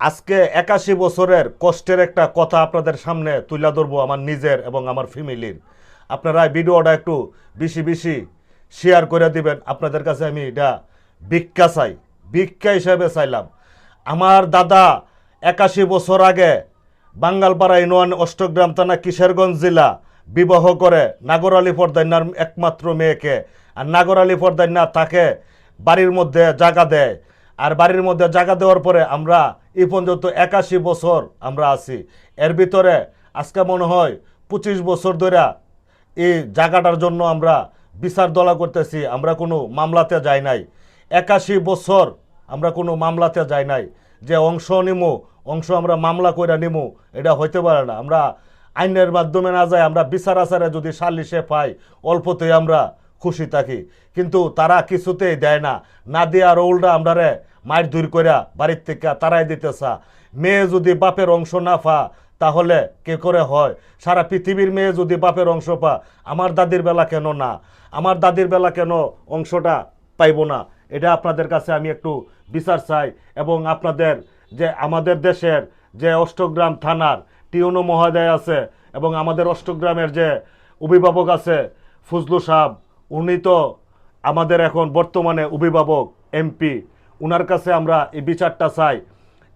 আজকে 81 বছরের কষ্টের একটা কথা আপনাদের সামনে তুলে ধরবো আমার নিজের এবং আমার ফ্যামিলির। আপনারা এই ভিডিওটা একটু বেশি বেশি শেয়ার করে দিবেন। আপনাদের কাছে আমি এটা ভিক্ষা চাই, ভিক্ষা হিসাবে চাইলাম। আমার দাদা 81 বছর আগে বাঙ্গালপাড়া ইউনিয়ন অষ্টগ্রাম থানা কিশোরগঞ্জ জেলা বিবাহ করে নাগর আলী ফরদাইনার একমাত্র মেয়েকে। আর নাগর আলী ফরদাইনা তাকে বাড়ির মধ্যে জায়গা দেয়। আর বাড়ির মধ্যে জায়গা দেওয়ার পরে আমরা এই পর্যন্ত 81 বছর আমরা আছি। এর ভিতরে আজকে মনে হয় 25 বছর ধরে এই জায়গাটার জন্য আমরা বিচার দলা করতেছি। আমরা কোনো মামলাতে যাই নাই। 81 বছর আমরা কোনো মামলাতে যাই নাই। যে অংশ নিমু, অংশ আমরা মামলা কইরা নিমু, এটা হইতে পারে না। আমরা আইনের মাধ্যমে না যায়, আমরা বিচার আচারে যদি সালিশে পাই অল্পতেই আমরা খুশি থাকি। কিন্তু তারা কিছুতেই দেয় না, না দিয়ে আরো উল্টা আমরারে মাইর দূর কইরা বাড়ির থেকে তারাই দিতেছা। মেয়ে যদি বাপের অংশ না পা তাহলে কে করে হয়? সারা পৃথিবীর মেয়ে যদি বাপের অংশ পা, আমার দাদির বেলা কেন না? আমার দাদির বেলা কেন অংশটা পাইব না? এটা আপনাদের কাছে আমি একটু বিচার চাই। এবং আপনাদের যে আমাদের দেশের যে অষ্টগ্রাম থানার টিউনো মহোদয় আছে এবং আমাদের অষ্টগ্রামের যে অভিভাবক আছে ফজলু সাহেব, উনি তো আমাদের এখন বর্তমানে অভিভাবক এমপি, উনার কাছে আমরা এই বিচারটা চাই।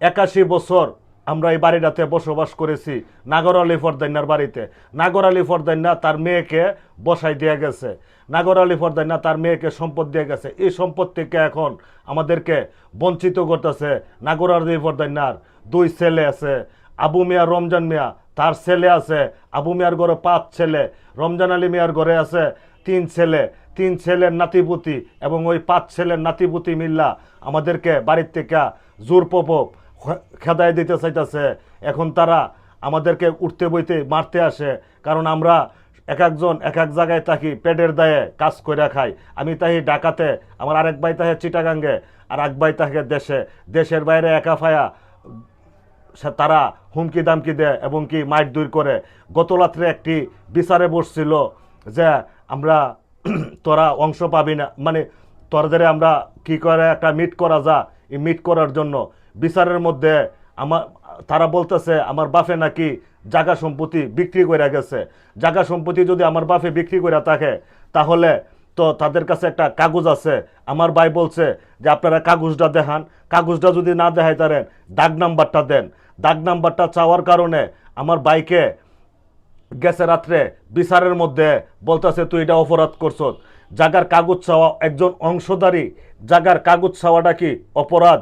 81 বছর আমরা এই বাড়িটাতে বসবাস করেছি, নাগর আলী ফরদাইনার বাড়িতে। নাগর আলী ফরদাইনা তার মেয়েকে বসাই দিয়ে গেছে, নাগর আলী ফরদাইনা তার মেয়েকে সম্পদ দিয়ে গেছে। এই সম্পদ থেকে এখন আমাদেরকে বঞ্চিত করতেছে। নাগর আলী ফরদাইনার 2 ছেলে আছে, আবু মিয়া রমজান মিয়া তার ছেলে আছে, আবু মিয়ার ঘরে 5 ছেলে, রমজান আলী মিয়ার ঘরে আছে 3 ছেলে। 3 ছেলের নাতিপুতি এবং ওই 5 ছেলের নাতিপুতি মিল্লা আমাদেরকে বাড়ির থেকে জোরপূর্বক খেদাই দিতে চাইতেছে। এখন তারা আমাদেরকে উঠতে বইতে মারতে আসে, কারণ আমরা এক একজন এক এক জায়গায় থাকি, পেটের দায়ে কাজ করে খাই। আমি তাহি ঢাকাতে, আমার আরেক ভাই তাহে চিটাগাঙ্গে, আর এক ভাই তাকে দেশে। দেশের বাইরে একা ফায়া তারা হুমকি দামকি দেয় এবং কি মাইট দূর করে। গত রাত্রে একটি বিচারে বসছিল যে আমরা তোরা অংশ পাবি না, মানে তোরদের আমরা কি করে একটা মিট করা যা, এই মিট করার জন্য বিচারের মধ্যে আমার তারা বলতেছে আমার বাপে নাকি জায়গা সম্পত্তি বিক্রি করে গেছে। জায়গা সম্পত্তি যদি আমার বাপে বিক্রি করে থাকে তাহলে তো তাদের কাছে একটা কাগজ আছে। আমার ভাই বলছে যে আপনারা কাগজটা দেখান, কাগজটা যদি না দেখাই তারেন দাগ নাম্বারটা দেন। দাগ নাম্বারটা চাওয়ার কারণে আমার বাইকে গেছে রাত্রে বিচারের মধ্যে বলতেছে তুই এটা অপরাধ করছত। জাগার কাগজ চাওয়া একজন অংশধারী, জাগার কাগজ চাওয়াটা কি অপরাধ?